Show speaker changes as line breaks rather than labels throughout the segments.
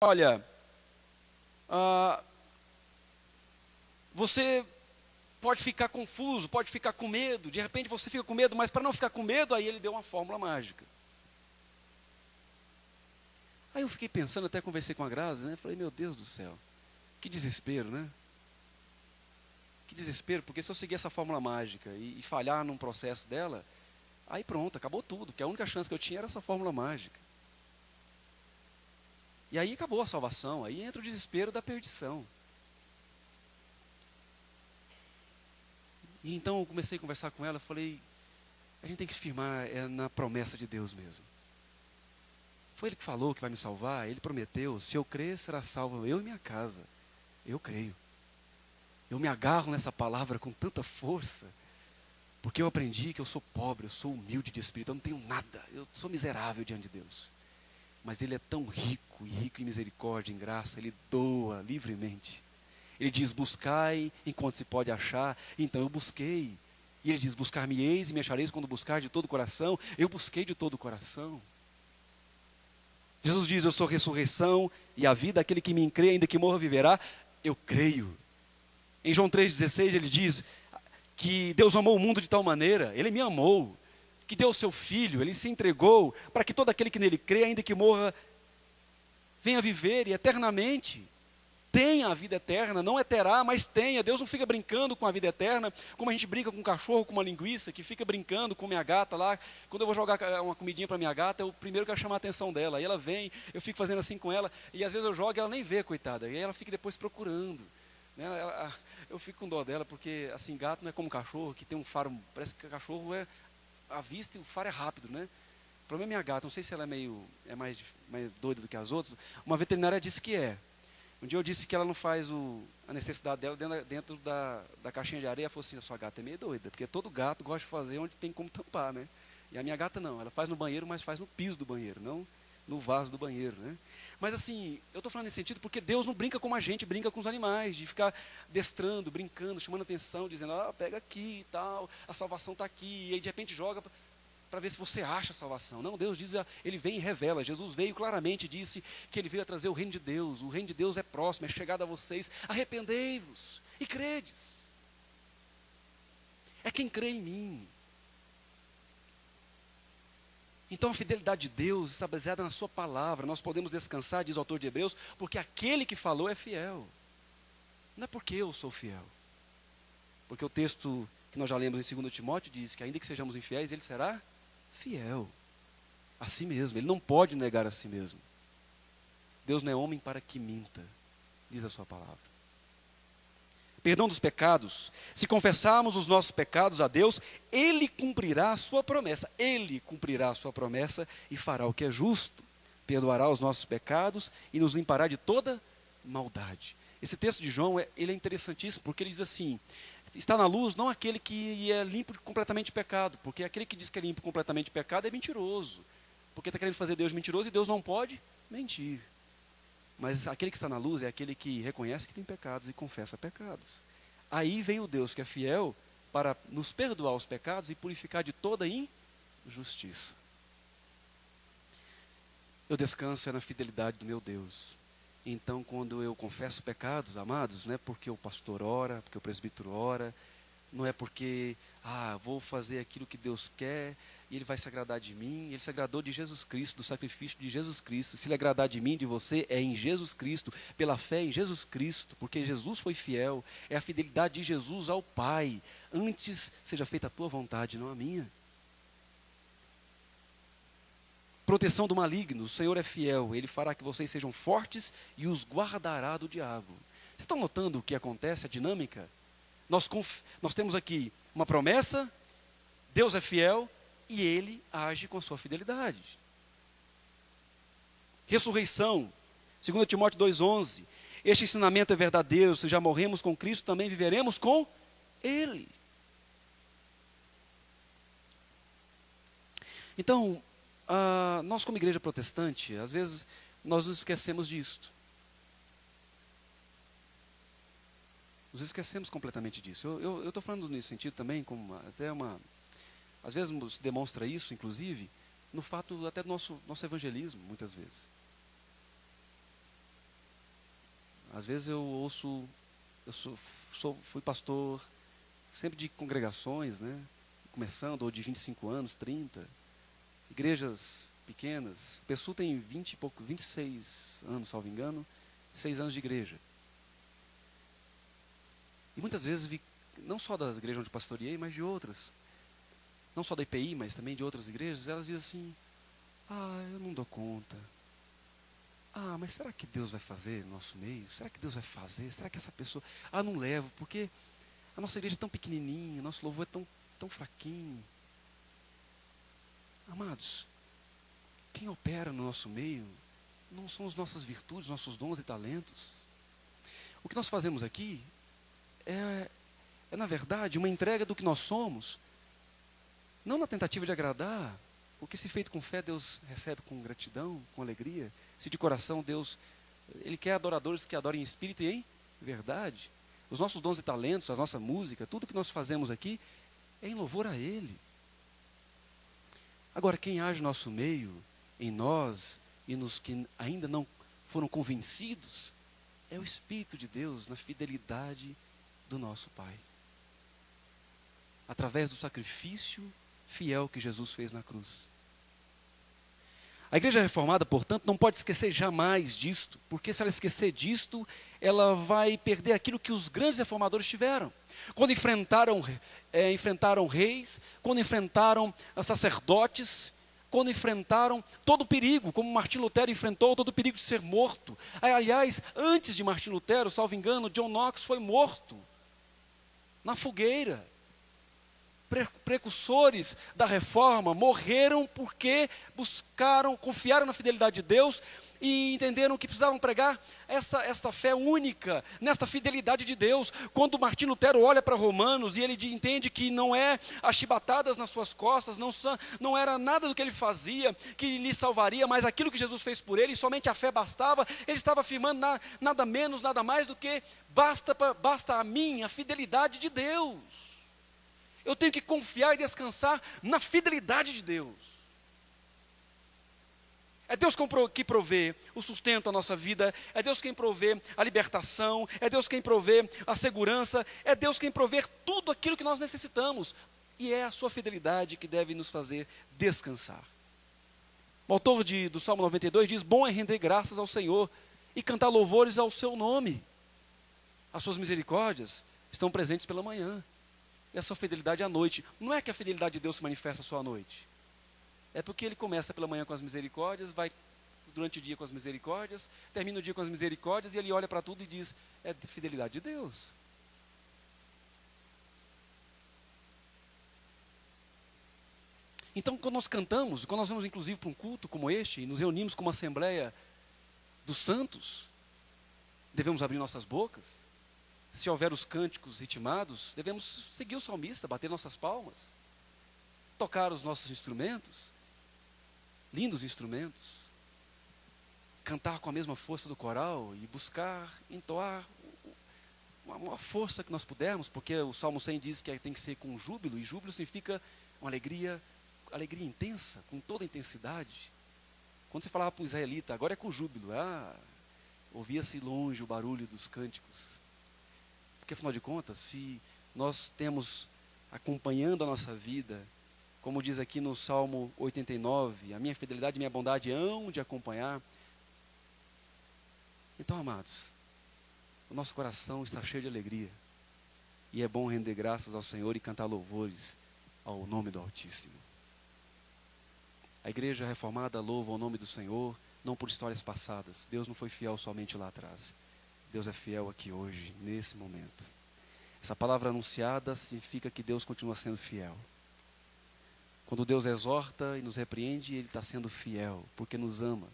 olha, você pode ficar confuso, pode ficar com medo, de repente você fica com medo, mas para não ficar com medo, aí ele deu uma fórmula mágica. Aí eu fiquei pensando, até conversei com a Grazi, né? Falei, meu Deus do céu, que desespero, né? Que desespero, porque se eu seguir essa fórmula mágica e falhar num processo dela, aí pronto, acabou tudo, porque a única chance que eu tinha era essa fórmula mágica. E aí acabou a salvação, aí entra o desespero da perdição. E então eu comecei a conversar com ela, falei, a gente tem que se firmar na promessa de Deus mesmo. Foi Ele que falou que vai me salvar, Ele prometeu, se eu crer, será salvo eu e minha casa. Eu creio. Eu me agarro nessa palavra com tanta força, porque eu aprendi que eu sou pobre, eu sou humilde de espírito, eu não tenho nada, eu sou miserável diante de Deus. Mas Ele é tão rico, e rico em misericórdia, em graça, Ele doa livremente. Ele diz, buscai enquanto se pode achar, então eu busquei. E Ele diz, buscar-me-eis e me achareis quando buscar de todo o coração. Eu busquei de todo o coração. Jesus diz, eu sou a ressurreição e a vida, aquele que me crê, ainda que morra, viverá. Eu creio. Em João 3,16 ele diz que Deus amou o mundo de tal maneira, Ele me amou, que deu o seu Filho, Ele se entregou, para que todo aquele que nele crê, ainda que morra, venha viver e eternamente tenha a vida eterna, não é terá, mas tenha. Deus não fica brincando com a vida eterna, como a gente brinca com um cachorro, com uma linguiça, que fica brincando com minha gata lá. Quando eu vou jogar uma comidinha para minha gata, eu primeiro quero chamar a atenção dela. Aí ela vem, eu fico fazendo assim com ela, e às vezes eu jogo e ela nem vê, coitada. E aí ela fica depois procurando. Né? Eu fico com dó dela, porque assim, gato não é como cachorro, que tem um faro, parece que cachorro é à vista e o faro é rápido, né? O problema é minha gata, não sei se ela é mais doida do que as outras. Uma veterinária disse que é. Um dia eu disse que ela não faz a necessidade dela dentro da caixinha de areia. Ela falou assim, a sua gata é meio doida, porque todo gato gosta de fazer onde tem como tampar, né? E a minha gata não, ela faz no banheiro, mas faz no piso do banheiro, não no vaso do banheiro, né? Mas assim, eu estou falando nesse sentido porque Deus não brinca como a gente brinca com os animais, de ficar destrando, brincando, chamando atenção, dizendo, pega aqui e tal, a salvação está aqui, e aí de repente joga para ver se você acha a salvação. Não, Deus diz, Ele vem e revela. Jesus veio claramente e disse que Ele veio a trazer o reino de Deus. O reino de Deus é próximo, é chegado a vocês. Arrependei-vos e credes. É quem crê em mim. Então a fidelidade de Deus está baseada na sua palavra. Nós podemos descansar, diz o autor de Hebreus, porque aquele que falou é fiel. Não é porque eu sou fiel. Porque o texto que nós já lemos em 2 Timóteo diz que ainda que sejamos infiéis, Ele será fiel a si mesmo. Ele não pode negar a si mesmo. Deus não é homem para que minta, diz a sua palavra. Perdão dos pecados. Se confessarmos os nossos pecados a Deus, Ele cumprirá a sua promessa. Ele cumprirá a sua promessa e fará o que é justo. Perdoará os nossos pecados e nos limpará de toda maldade. Esse texto de João, ele é interessantíssimo, porque ele diz assim, está na luz não aquele que é limpo completamente de pecado, porque aquele que diz que é limpo completamente de pecado é mentiroso, porque está querendo fazer Deus mentiroso e Deus não pode mentir. Mas aquele que está na luz é aquele que reconhece que tem pecados e confessa pecados. Aí vem o Deus que é fiel para nos perdoar os pecados e purificar de toda injustiça. Eu descanso na fidelidade do meu Deus. Então, quando eu confesso pecados, amados, não é porque o pastor ora, porque o presbítero ora, não é porque, vou fazer aquilo que Deus quer e Ele vai se agradar de mim. Ele se agradou de Jesus Cristo, do sacrifício de Jesus Cristo. Se Ele agradar de mim, de você, é em Jesus Cristo, pela fé em Jesus Cristo, porque Jesus foi fiel. É a fidelidade de Jesus ao Pai. Antes seja feita a tua vontade, não a minha. Proteção do maligno, o Senhor é fiel, Ele fará que vocês sejam fortes e os guardará do diabo. Vocês estão notando o que acontece, a dinâmica? Nós temos aqui uma promessa, Deus é fiel e Ele age com a sua fidelidade. Ressurreição, 2 Timóteo 2,11, este ensinamento é verdadeiro, se já morremos com Cristo, também viveremos com Ele. Então, nós como igreja protestante, às vezes nós nos esquecemos disto. Nos esquecemos completamente disso. Eu estou falando nesse sentido também, às vezes nos demonstra isso, inclusive, no fato até do nosso evangelismo, muitas vezes. Às vezes eu ouço, fui pastor sempre de congregações, né? Começando, ou de 25 anos, 30, igrejas pequenas. Pessoa tem 20 e pouco, 26 anos, salvo engano, 6 anos de igreja. E muitas vezes vi, não só das igrejas onde pastoreei, mas de outras, não só da IPI, mas também de outras igrejas, elas dizem assim: eu não dou conta. Mas será que Deus vai fazer no nosso meio? Será que Deus vai fazer? Será que essa pessoa... não levo, porque a nossa igreja é tão pequenininha, nosso louvor é tão fraquinho. Amados, quem opera no nosso meio não são as nossas virtudes, nossos dons e talentos. O que nós fazemos aqui é na verdade, uma entrega do que nós somos, não na tentativa de agradar, porque se feito com fé, Deus recebe com gratidão, com alegria. Se de coração Deus, Ele quer adoradores que adorem em espírito e em verdade. Os nossos dons e talentos, a nossa música, tudo que nós fazemos aqui é em louvor a Ele. Agora, quem age no nosso meio, em nós e nos que ainda não foram convencidos, é o Espírito de Deus na fidelidade do nosso Pai. Através do sacrifício fiel que Jesus fez na cruz. A igreja reformada, portanto, não pode esquecer jamais disto, porque se ela esquecer disto, ela vai perder aquilo que os grandes reformadores tiveram. Quando enfrentaram reis, quando enfrentaram sacerdotes, quando enfrentaram todo o perigo, como Martim Lutero enfrentou todo o perigo de ser morto. Aliás, antes de Martim Lutero, salvo engano, John Knox foi morto na fogueira. Precursores da reforma morreram porque confiaram na fidelidade de Deus e entenderam que precisavam pregar esta fé única, nesta fidelidade de Deus. Quando Martim Lutero olha para Romanos e ele entende que não é as chibatadas nas suas costas, não era nada do que ele fazia que lhe salvaria, mas aquilo que Jesus fez por ele, e somente a fé bastava, ele estava afirmando nada menos, nada mais do que basta a mim a fidelidade de Deus. Eu tenho que confiar e descansar na fidelidade de Deus. É Deus que provê o sustento da nossa vida, é Deus quem provê a libertação, é Deus quem provê a segurança, é Deus quem provê tudo aquilo que nós necessitamos. E é a sua fidelidade que deve nos fazer descansar. O autor do Salmo 92 diz: bom é render graças ao Senhor e cantar louvores ao seu nome. As suas misericórdias estão presentes pela manhã. E a sua fidelidade à noite. Não é que a fidelidade de Deus se manifesta só à noite. É porque Ele começa pela manhã com as misericórdias, vai durante o dia com as misericórdias, termina o dia com as misericórdias, e Ele olha para tudo e diz: é fidelidade de Deus. Então, quando nós cantamos, quando nós vamos inclusive para um culto como este, e nos reunimos como assembleia dos santos, devemos abrir nossas bocas. Se houver os cânticos ritmados, devemos seguir o salmista, bater nossas palmas, tocar os nossos instrumentos, lindos instrumentos, cantar com a mesma força do coral e buscar entoar a maior força que nós pudermos, porque o Salmo 100 diz que tem que ser com júbilo, e júbilo significa uma alegria intensa, com toda a intensidade. Quando você falava para o israelita, agora é com júbilo, ouvia-se longe o barulho dos cânticos. Porque, afinal de contas, se nós temos acompanhando a nossa vida, como diz aqui no Salmo 89, a minha fidelidade e minha bondade hão de acompanhar. Então, amados, o nosso coração está cheio de alegria. E é bom render graças ao Senhor e cantar louvores ao nome do Altíssimo. A igreja reformada louva o nome do Senhor, não por histórias passadas. Deus não foi fiel somente lá atrás. Deus é fiel aqui hoje, nesse momento. Essa palavra anunciada significa que Deus continua sendo fiel. Quando Deus exorta e nos repreende, Ele está sendo fiel, porque nos ama.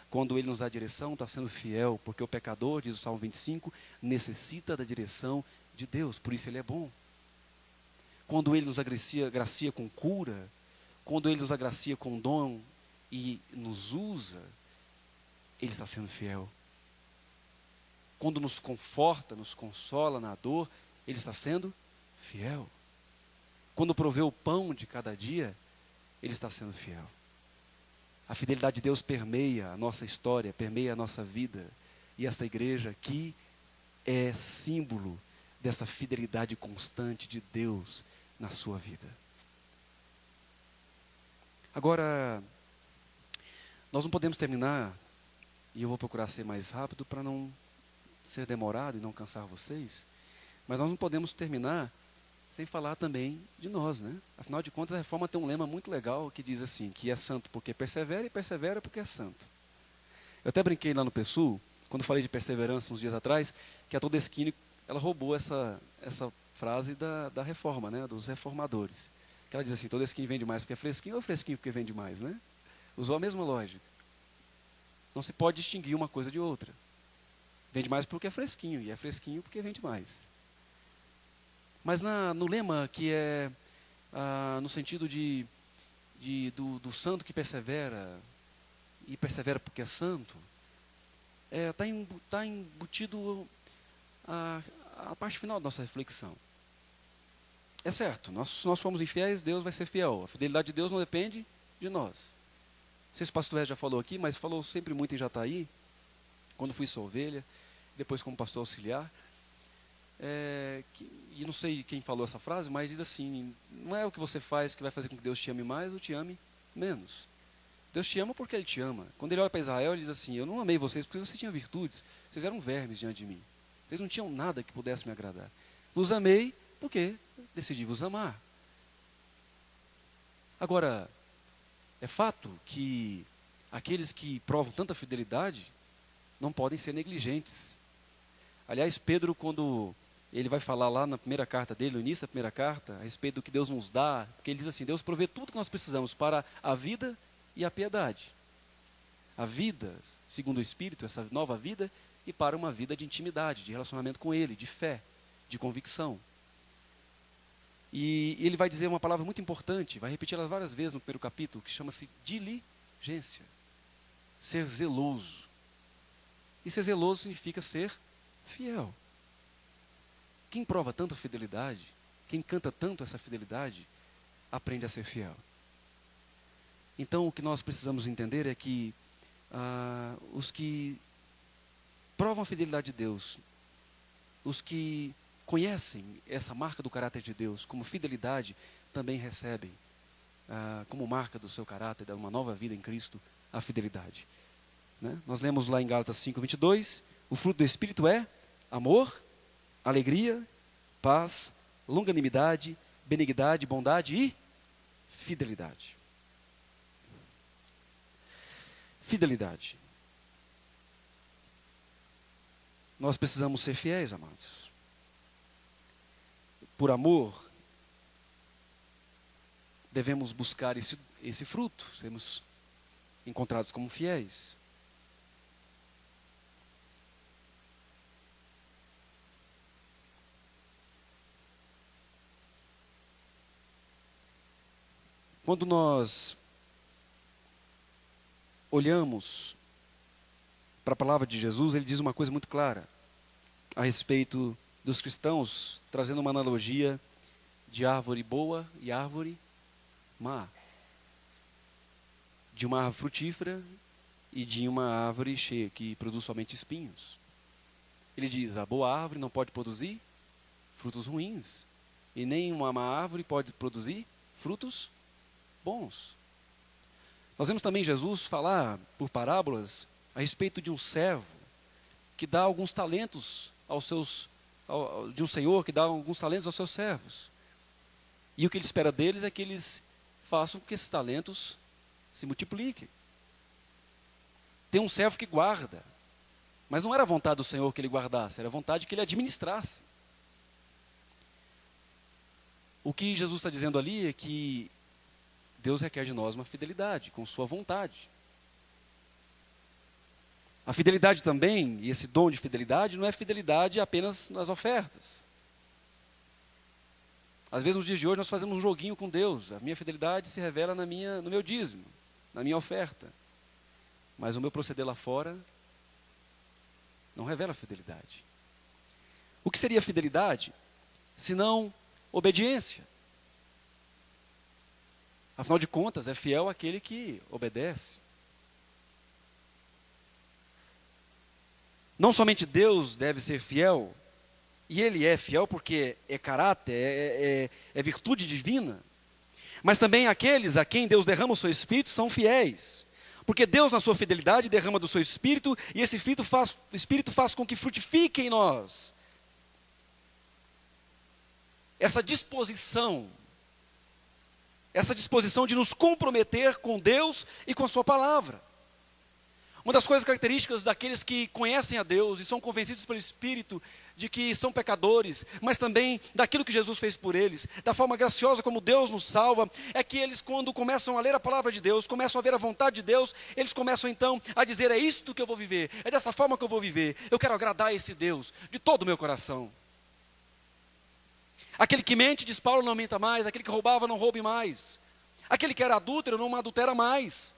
Quando Ele nos dá direção, está sendo fiel, porque o pecador, diz o Salmo 25, necessita da direção de Deus, por isso Ele é bom. Quando Ele nos agracia com cura, quando Ele nos agracia com dom e nos usa, Ele está sendo fiel. Quando nos conforta, nos consola na dor, Ele está sendo fiel. Quando provê o pão de cada dia, Ele está sendo fiel. A fidelidade de Deus permeia a nossa história, permeia a nossa vida. E esta igreja aqui é símbolo dessa fidelidade constante de Deus na sua vida. Agora, nós não podemos terminar, e eu vou procurar ser mais rápido para não ser demorado e não cansar vocês, mas nós não podemos terminar sem falar também de nós, né? Afinal de contas, a reforma tem um lema muito legal que diz assim, que é santo porque persevera e persevera porque é santo. Eu até brinquei lá no PSUL, quando falei de perseverança uns dias atrás, que a Todeschini, ela roubou essa frase da reforma, né? Dos reformadores. Que ela diz assim, Todeschini vende mais porque é fresquinho ou fresquinho porque vende mais, né? Usou a mesma lógica. Não se pode distinguir uma coisa de outra. Vende mais porque é fresquinho, e é fresquinho porque vende mais. Mas no lema que é no sentido do santo que persevera, e persevera porque é santo, está embutido a parte final da nossa reflexão. É certo, se nós formos infiéis, Deus vai ser fiel. A fidelidade de Deus não depende de nós. Não sei se o pastor Ed já falou aqui, mas falou sempre muito em Jataí, quando fui sua ovelha, depois como pastor auxiliar. E não sei quem falou essa frase, mas diz assim, não é o que você faz que vai fazer com que Deus te ame mais ou te ame menos. Deus te ama porque Ele te ama. Quando Ele olha para Israel, Ele diz assim, eu não amei vocês porque vocês tinham virtudes, vocês eram vermes diante de mim. Vocês não tinham nada que pudesse me agradar. Vos amei porque decidi vos amar. Agora, é fato que aqueles que provam tanta fidelidade não podem ser negligentes. Aliás, Pedro, quando ele vai falar lá na primeira carta dele, no início da primeira carta, a respeito do que Deus nos dá, porque ele diz assim, Deus provê tudo que nós precisamos para a vida e a piedade. A vida, segundo o Espírito, essa nova vida, e para uma vida de intimidade, de relacionamento com Ele, de fé, de convicção. E ele vai dizer uma palavra muito importante, vai repetir ela várias vezes no primeiro capítulo, que chama-se diligência. Ser zeloso. E ser zeloso significa ser fiel. Quem prova tanta fidelidade, quem canta tanto essa fidelidade, aprende a ser fiel. Então, o que nós precisamos entender é que os que provam a fidelidade de Deus, os que conhecem essa marca do caráter de Deus como fidelidade, também recebem, como marca do seu caráter, de uma nova vida em Cristo, a fidelidade. Né? Nós lemos lá em Gálatas 5:22, o fruto do Espírito é amor, alegria, paz, longanimidade, benignidade, bondade e fidelidade. Fidelidade. Nós precisamos ser fiéis, amados. Por amor, devemos buscar esse fruto, sermos encontrados como fiéis. Quando nós olhamos para a palavra de Jesus, ele diz uma coisa muito clara a respeito dos cristãos, trazendo uma analogia de árvore boa e árvore má. De uma árvore frutífera e de uma árvore cheia, que produz somente espinhos. Ele diz, a boa árvore não pode produzir frutos ruins, e nem uma má árvore pode produzir frutos bons. Nós vemos também Jesus falar por parábolas a respeito de um servo que dá alguns talentos de um senhor que dá alguns talentos aos seus servos. E o que ele espera deles é que eles façam com que esses talentos se multipliquem. Tem um servo que guarda, mas não era a vontade do Senhor que ele guardasse, era a vontade que ele administrasse. O que Jesus está dizendo ali é que Deus requer de nós uma fidelidade com sua vontade. A fidelidade também, e esse dom de fidelidade, não é fidelidade apenas nas ofertas. Às vezes nos dias de hoje nós fazemos um joguinho com Deus. A minha fidelidade se revela no meu dízimo, na minha oferta. Mas o meu proceder lá fora não revela fidelidade. O que seria fidelidade, senão obediência? Afinal de contas, é fiel aquele que obedece. Não somente Deus deve ser fiel, e Ele é fiel porque é caráter, é virtude divina, mas também aqueles a quem Deus derrama o seu Espírito são fiéis. Porque Deus, na sua fidelidade, derrama do seu Espírito, e esse Espírito faz com que frutifique em nós essa disposição de nos comprometer com Deus e com a sua palavra. Uma das coisas características daqueles que conhecem a Deus e são convencidos pelo Espírito de que são pecadores, mas também daquilo que Jesus fez por eles, da forma graciosa como Deus nos salva, é que eles, quando começam a ler a palavra de Deus, começam a ver a vontade de Deus, eles começam então a dizer: é isto que eu vou viver, é dessa forma que eu vou viver, eu quero agradar a esse Deus de todo o meu coração. Aquele que mente, diz Paulo, não minta mais. Aquele que roubava, não roube mais. Aquele que era adúltero, não adultera mais.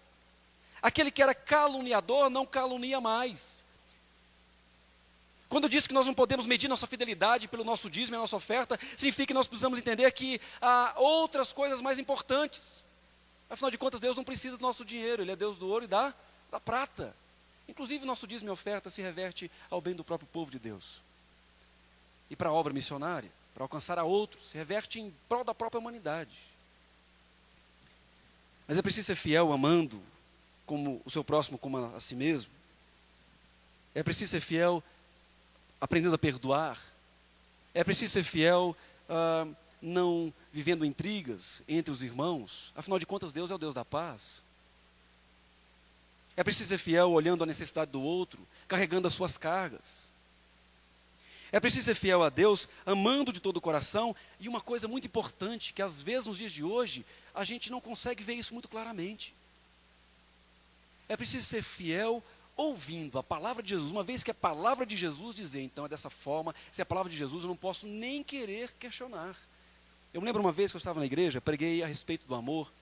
Aquele que era caluniador, não calunia mais. Quando diz que nós não podemos medir nossa fidelidade pelo nosso dízimo e a nossa oferta, significa que nós precisamos entender que há outras coisas mais importantes. Afinal de contas, Deus não precisa do nosso dinheiro, Ele é Deus do ouro e da prata. Inclusive, nosso dízimo e oferta se reverte ao bem do próprio povo de Deus. E para a obra missionária, para alcançar a outros, se reverte em prol da própria humanidade. Mas é preciso ser fiel amando como o seu próximo como a si mesmo. É preciso ser fiel aprendendo a perdoar. É preciso ser fiel não vivendo intrigas entre os irmãos. Afinal de contas, Deus é o Deus da paz. É preciso ser fiel olhando a necessidade do outro, carregando as suas cargas. É preciso ser fiel a Deus, amando de todo o coração. E uma coisa muito importante, que às vezes nos dias de hoje, a gente não consegue ver isso muito claramente. É preciso ser fiel ouvindo a palavra de Jesus, uma vez que a palavra de Jesus dizer, então é dessa forma, se é a palavra de Jesus eu não posso nem querer questionar. Eu me lembro uma vez que eu estava na igreja, preguei a respeito do amor,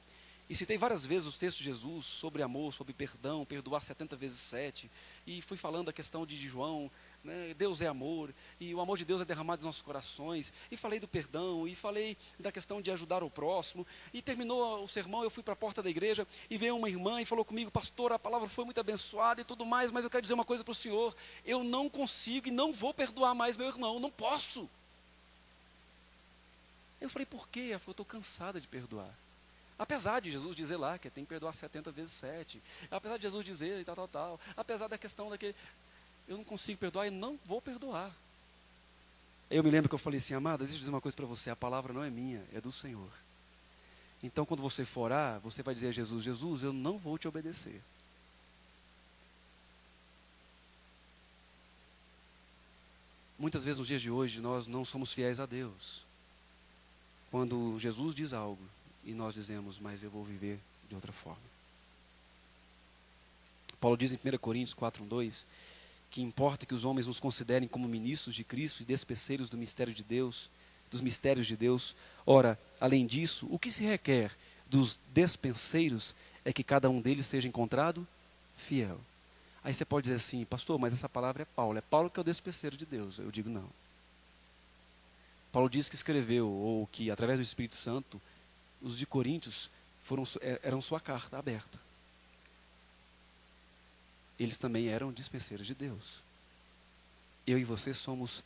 e citei várias vezes os textos de Jesus sobre amor, sobre perdão, perdoar 70 vezes 7, e fui falando a questão de João, né, Deus é amor, e o amor de Deus é derramado nos nossos corações, e falei do perdão, e falei da questão de ajudar o próximo, e terminou o sermão, eu fui para a porta da igreja, e veio uma irmã e falou comigo: pastor, a palavra foi muito abençoada e tudo mais, mas eu quero dizer uma coisa para o senhor, eu não consigo e não vou perdoar mais meu irmão, não posso. Eu falei: por quê? Ela falou: estou cansada de perdoar. Apesar de Jesus dizer lá que tem que perdoar 70 vezes 7, apesar de Jesus dizer e tal, apesar da questão daquele, eu não consigo perdoar e não vou perdoar. Eu me lembro que eu falei assim: amada, deixa eu dizer uma coisa para você, a palavra não é minha, é do Senhor. Então quando você for orar, você vai dizer a Jesus: Jesus, eu não vou te obedecer. Muitas vezes nos dias de hoje nós não somos fiéis a Deus. Quando Jesus diz algo, e nós dizemos: mas eu vou viver de outra forma. Paulo diz em 1 Coríntios 4:2, que importa que os homens nos considerem como ministros de Cristo e despeceiros do mistério de Deus, dos mistérios de Deus. Ora, além disso, o que se requer dos despenseiros é que cada um deles seja encontrado fiel. Aí você pode dizer assim: pastor, mas essa palavra é Paulo que é o despenseiro de Deus. Eu digo: não. Paulo diz que escreveu, ou que através do Espírito Santo, os de Coríntios eram sua carta aberta. Eles também eram dispenseiros de Deus. Eu e você somos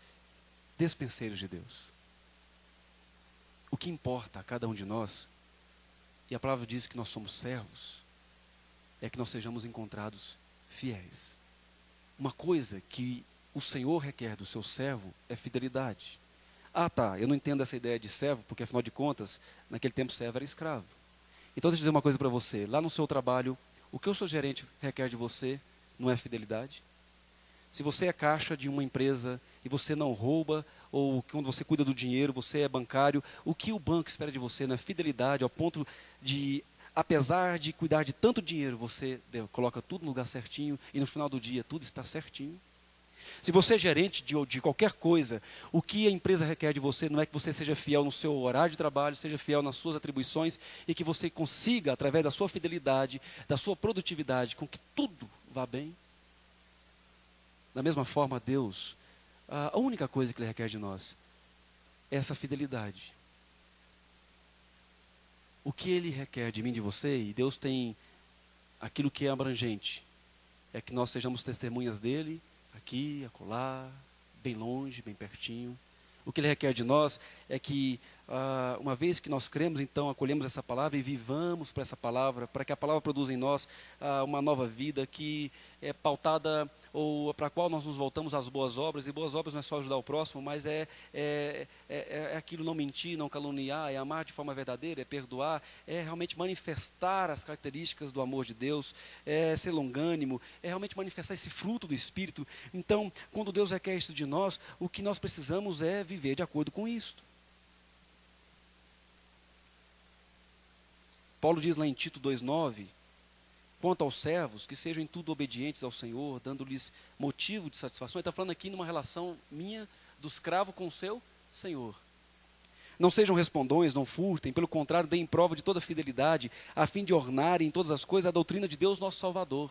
dispenseiros de Deus. O que importa a cada um de nós, e a palavra diz que nós somos servos, é que nós sejamos encontrados fiéis. Uma coisa que o Senhor requer do seu servo é fidelidade. Ah, tá, eu não entendo essa ideia de servo, porque afinal de contas, naquele tempo servo era escravo. Então deixa eu dizer uma coisa para você, lá no seu trabalho, o que o seu gerente requer de você não é fidelidade? Se você é caixa de uma empresa e você não rouba, ou quando você cuida do dinheiro, você é bancário, o que o banco espera de você não é fidelidade, ao ponto de, apesar de cuidar de tanto dinheiro, você coloca tudo no lugar certinho e no final do dia tudo está certinho? Se você é gerente de qualquer coisa, o que a empresa requer de você não é que você seja fiel no seu horário de trabalho, seja fiel nas suas atribuições e que você consiga, através da sua fidelidade, da sua produtividade, com que tudo vá bem. Da mesma forma, Deus, a única coisa que Ele requer de nós é essa fidelidade. O que Ele requer de mim e de você, e Deus tem aquilo que é abrangente, é que nós sejamos testemunhas dEle, aqui, acolá, bem longe, bem pertinho. O que Ele requer de nós é que, uma vez que nós cremos, então acolhemos essa palavra e vivamos para essa palavra, para que a palavra produza em nós uma nova vida que é pautada, ou para a qual nós nos voltamos às boas obras. E boas obras não é só ajudar o próximo, mas é aquilo: não mentir, não caluniar, é amar de forma verdadeira, é perdoar, é realmente manifestar as características do amor de Deus, é ser longânimo, é realmente manifestar esse fruto do Espírito. Então, quando Deus requer isso de nós, o que nós precisamos é viver de acordo com isto. Paulo diz lá em Tito 2,9, quanto aos servos, que sejam em tudo obedientes ao Senhor, dando-lhes motivo de satisfação. Ele está falando aqui numa relação minha, do escravo com o seu Senhor. Não sejam respondões, não furtem, pelo contrário, deem prova de toda fidelidade, a fim de ornarem em todas as coisas a doutrina de Deus, nosso Salvador.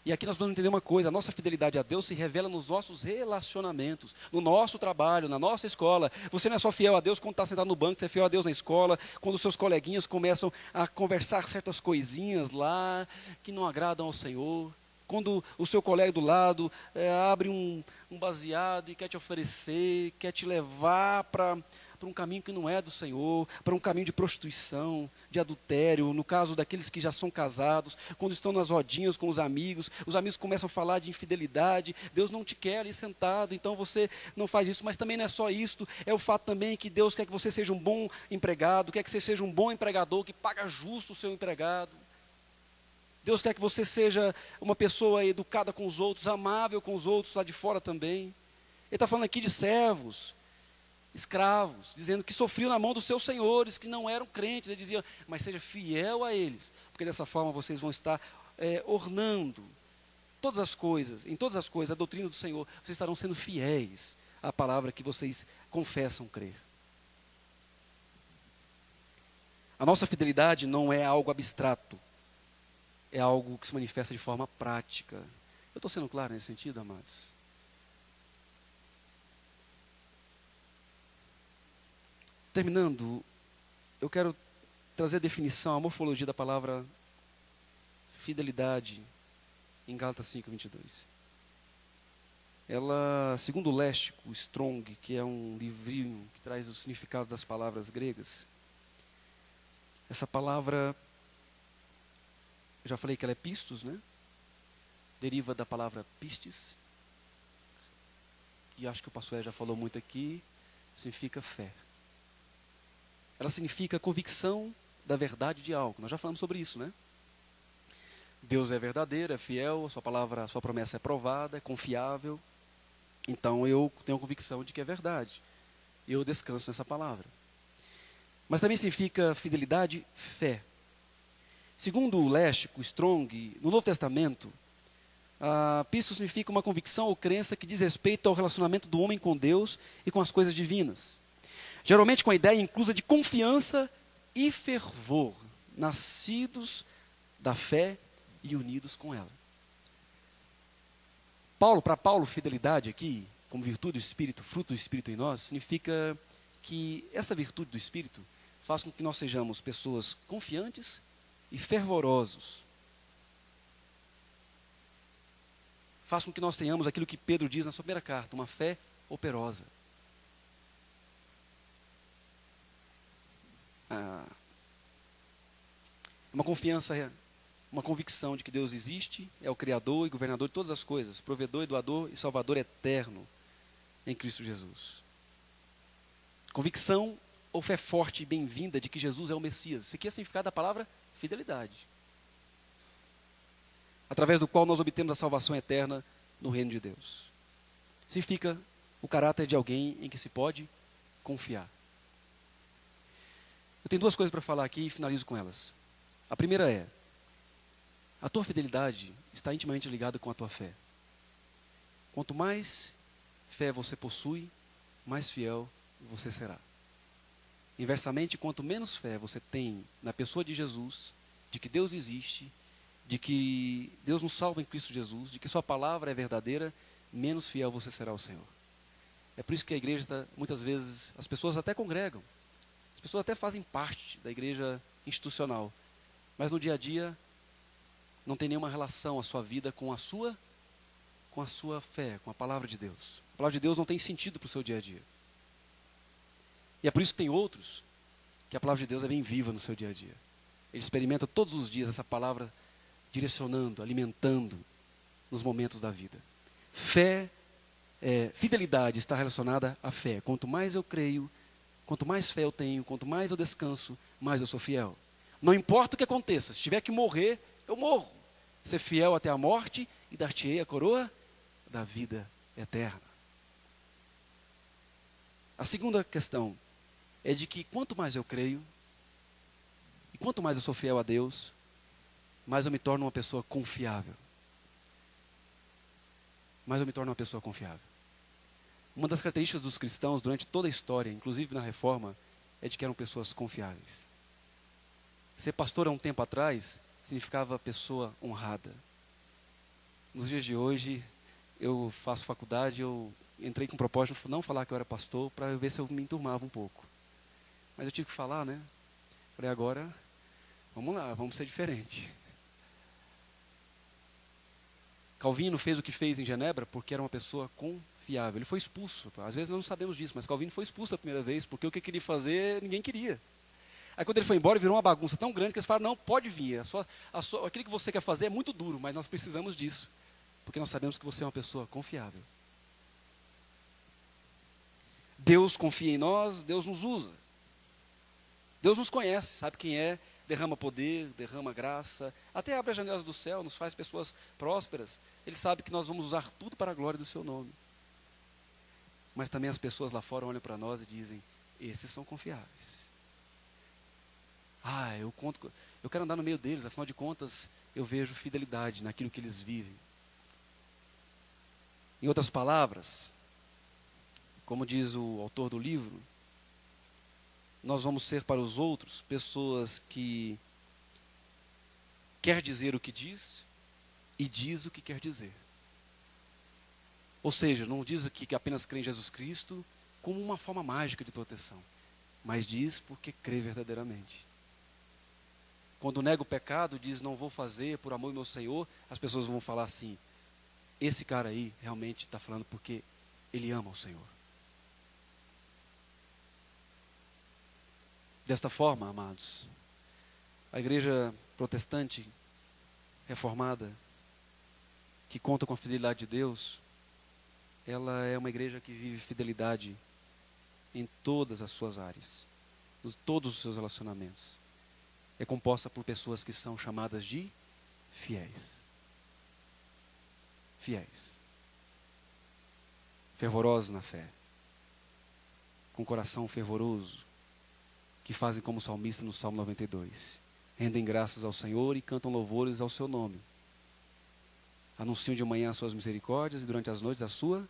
E aqui nós vamos entender uma coisa: a nossa fidelidade a Deus se revela nos nossos relacionamentos, no nosso trabalho, na nossa escola. Você não é só fiel a Deus quando está sentado no banco, você é fiel a Deus na escola, quando os seus coleguinhas começam a conversar certas coisinhas lá que não agradam ao Senhor. Quando o seu colega do lado abre um baseado e quer te oferecer, quer te levar para um caminho que não é do Senhor, para um caminho de prostituição, de adultério, no caso daqueles que já são casados, quando estão nas rodinhas com os amigos começam a falar de infidelidade. Deus não te quer ali sentado, então você não faz isso. Mas também não é só isto, é o fato também que Deus quer que você seja um bom empregado, quer que você seja um bom empregador, que paga justo o seu empregado. Deus quer que você seja uma pessoa educada com os outros, amável com os outros lá de fora também. Ele está falando aqui de servos, escravos, dizendo que sofriam na mão dos seus senhores, que não eram crentes. Ele dizia: mas seja fiel a eles, porque dessa forma vocês vão estar ornando todas as coisas, em todas as coisas, a doutrina do Senhor. Vocês estarão sendo fiéis à palavra que vocês confessam crer. A nossa fidelidade não é algo abstrato, é algo que se manifesta de forma prática. Eu estou sendo claro nesse sentido, amados? Terminando, eu quero trazer a definição, a morfologia da palavra fidelidade em Gálatas 5:22. Ela, segundo o léxico Strong, que é um livrinho que traz o significado das palavras gregas, essa palavra, eu já falei que ela é pistos, né? Deriva da palavra pistes, que acho que o pastor já falou muito aqui, significa fé. Ela significa convicção da verdade de algo. Nós já falamos sobre isso, né? Deus é verdadeiro, é fiel, a sua palavra, a sua promessa é provada, é confiável. Então eu tenho a convicção de que é verdade. Eu descanso nessa palavra. Mas também significa fidelidade, fé. Segundo o léxico Strong, no Novo Testamento, pistos significa uma convicção ou crença que diz respeito ao relacionamento do homem com Deus e com as coisas divinas. Geralmente com a ideia inclusa de confiança e fervor, nascidos da fé e unidos com ela. Para Paulo, fidelidade aqui, como virtude do Espírito, fruto do Espírito em nós, significa que essa virtude do Espírito faz com que nós sejamos pessoas confiantes e fervorosos. Faz com que nós tenhamos aquilo que Pedro diz na sua primeira carta, uma fé operosa. Uma confiança, uma convicção de que Deus existe, é o Criador e governador de todas as coisas, provedor e doador e salvador eterno em Cristo Jesus. Convicção ou fé forte e bem-vinda de que Jesus é o Messias. Isso aqui é o significado da palavra fidelidade, através do qual nós obtemos a salvação eterna no reino de Deus. Significa o caráter de alguém em que se pode confiar. Eu tenho duas coisas para falar aqui e finalizo com elas. A primeira é: a tua fidelidade está intimamente ligada com a tua fé. Quanto mais fé você possui, mais fiel você será. Inversamente, quanto menos fé você tem na pessoa de Jesus, de que Deus existe, de que Deus nos salva em Cristo Jesus, de que sua palavra é verdadeira, menos fiel você será ao Senhor. É por isso que a igreja, muitas vezes, as pessoas até congregam, as pessoas até fazem parte da igreja institucional, mas no dia a dia não tem nenhuma relação a sua vida com a sua com a sua fé, com a palavra de Deus. A palavra de Deus não tem sentido para o seu dia a dia. E é por isso que tem outros que a palavra de Deus é bem viva no seu dia a dia. Ele experimenta todos os dias essa palavra direcionando, alimentando nos momentos da vida. Fidelidade está relacionada à fé. Quanto mais eu creio, quanto mais fé eu tenho, quanto mais eu descanso, mais eu sou fiel. Não importa o que aconteça, se tiver que morrer, eu morro. Ser fiel até a morte e dar-te-ei a coroa da vida eterna. A segunda questão é de que quanto mais eu creio, e quanto mais eu sou fiel a Deus, mais eu me torno uma pessoa confiável. Mais eu me torno uma pessoa confiável. Uma das características dos cristãos durante toda a história, inclusive na Reforma, é de que eram pessoas confiáveis. Ser pastor há um tempo atrás significava pessoa honrada. Nos dias de hoje, eu faço faculdade, eu entrei com o propósito de não falar que eu era pastor, para ver se eu me enturmava um pouco. Mas eu tive que falar, né? Falei, agora, vamos lá, vamos ser diferente. Calvino fez o que fez em Genebra porque era uma pessoa confiável. Ele foi expulso. Às vezes nós não sabemos disso, mas Calvino foi expulso da primeira vez porque o que queria fazer, ninguém queria. Aí quando ele foi embora, virou uma bagunça tão grande que eles falaram, não, pode vir. Aquilo que você quer fazer é muito duro, mas nós precisamos disso. Porque nós sabemos que você é uma pessoa confiável. Deus confia em nós, Deus nos usa. Deus nos conhece, sabe quem é, derrama poder, derrama graça, até abre as janelas do céu, nos faz pessoas prósperas. Ele sabe que nós vamos usar tudo para a glória do seu nome. Mas também as pessoas lá fora olham para nós e dizem, esses são confiáveis. Eu quero andar no meio deles, afinal de contas, eu vejo fidelidade naquilo que eles vivem. Em outras palavras, como diz o autor do livro, nós vamos ser para os outros pessoas que quer dizer o que diz e diz o que quer dizer. Ou seja, não diz aqui que apenas crê em Jesus Cristo como uma forma mágica de proteção, mas diz porque crê verdadeiramente. Quando nega o pecado, diz não vou fazer por amor ao meu Senhor, as pessoas vão falar assim, esse cara aí realmente está falando porque ele ama o Senhor. Desta forma, amados, a igreja protestante reformada, que conta com a fidelidade de Deus, ela é uma igreja que vive fidelidade em todas as suas áreas, em todos os seus relacionamentos. É composta por pessoas que são chamadas de fiéis. Fiéis. Fervorosos na fé. Com coração fervoroso. Que fazem como o salmista no Salmo 92. Rendem graças ao Senhor e cantam louvores ao seu nome. Anunciam de manhã as suas misericórdias e durante as noites a sua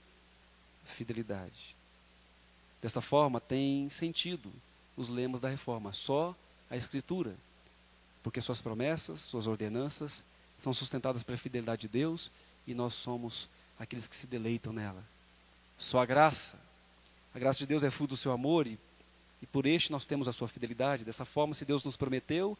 fidelidade. Desta forma tem sentido os lemas da reforma. Só a Escritura. Porque suas promessas, suas ordenanças são sustentadas pela fidelidade de Deus e nós somos aqueles que se deleitam nela. Só a graça de Deus é fruto do seu amor e por este nós temos a sua fidelidade. Dessa forma, se Deus nos prometeu,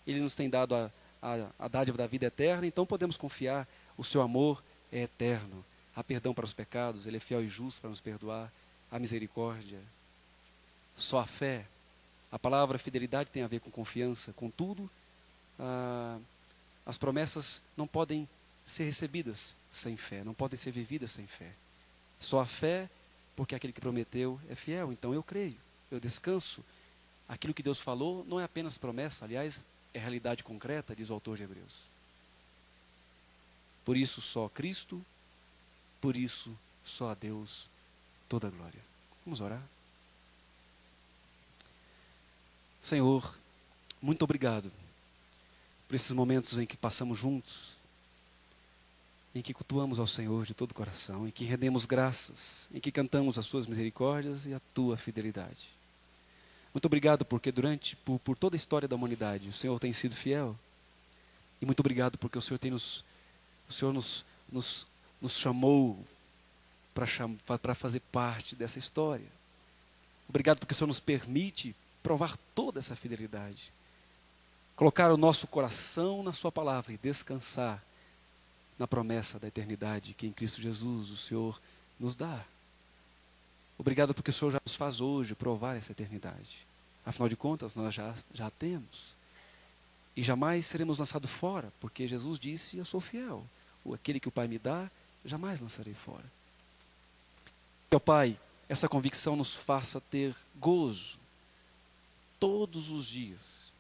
Ele nos tem dado a dádiva da vida eterna, então podemos confiar, o seu amor é eterno. Há perdão para os pecados, Ele é fiel e justo para nos perdoar, há misericórdia. Só a fé. A palavra fidelidade tem a ver com confiança. Contudo, as promessas não podem ser recebidas sem fé, não podem ser vividas sem fé. Só a fé, porque aquele que prometeu é fiel, então eu creio, eu descanso. Aquilo que Deus falou não é apenas promessa, aliás, é realidade concreta, diz o autor de Hebreus. Por isso só Cristo, por isso só a Deus toda a glória. Vamos orar? Senhor, muito obrigado por esses momentos em que passamos juntos, em que cultuamos ao Senhor de todo o coração, em que rendemos graças, em que cantamos as suas misericórdias e a tua fidelidade. Muito obrigado porque por toda a história da humanidade, o Senhor tem sido fiel. E muito obrigado porque o Senhor nos chamou para fazer parte dessa história. Obrigado porque o Senhor nos permite provar toda essa fidelidade. Colocar o nosso coração na sua palavra e descansar na promessa da eternidade que em Cristo Jesus o Senhor nos dá. Obrigado porque o Senhor já nos faz hoje provar essa eternidade. Afinal de contas, nós já a temos. E jamais seremos lançados fora, porque Jesus disse, eu sou fiel. Aquele que o Pai me dá, jamais lançarei fora. Meu Pai, essa convicção nos faça ter gozo todos os dias.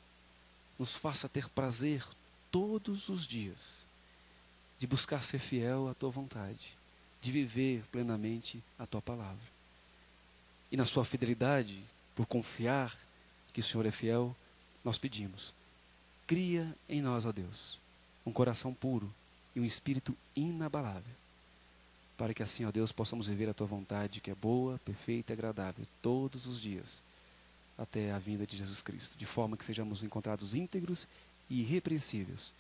Nos faça ter prazer todos os dias de buscar ser fiel à Tua vontade, de viver plenamente a Tua palavra. E na sua fidelidade, por confiar que o Senhor é fiel, nós pedimos, cria em nós, ó Deus, um coração puro e um espírito inabalável, para que assim, ó Deus, possamos viver a Tua vontade, que é boa, perfeita e agradável, todos os dias, até a vinda de Jesus Cristo, de forma que sejamos encontrados íntegros e irrepreensíveis,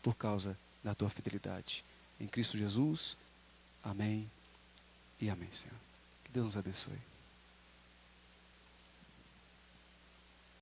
por causa da Tua fidelidade. Em Cristo Jesus, amém e amém, Senhor. Que Deus nos abençoe.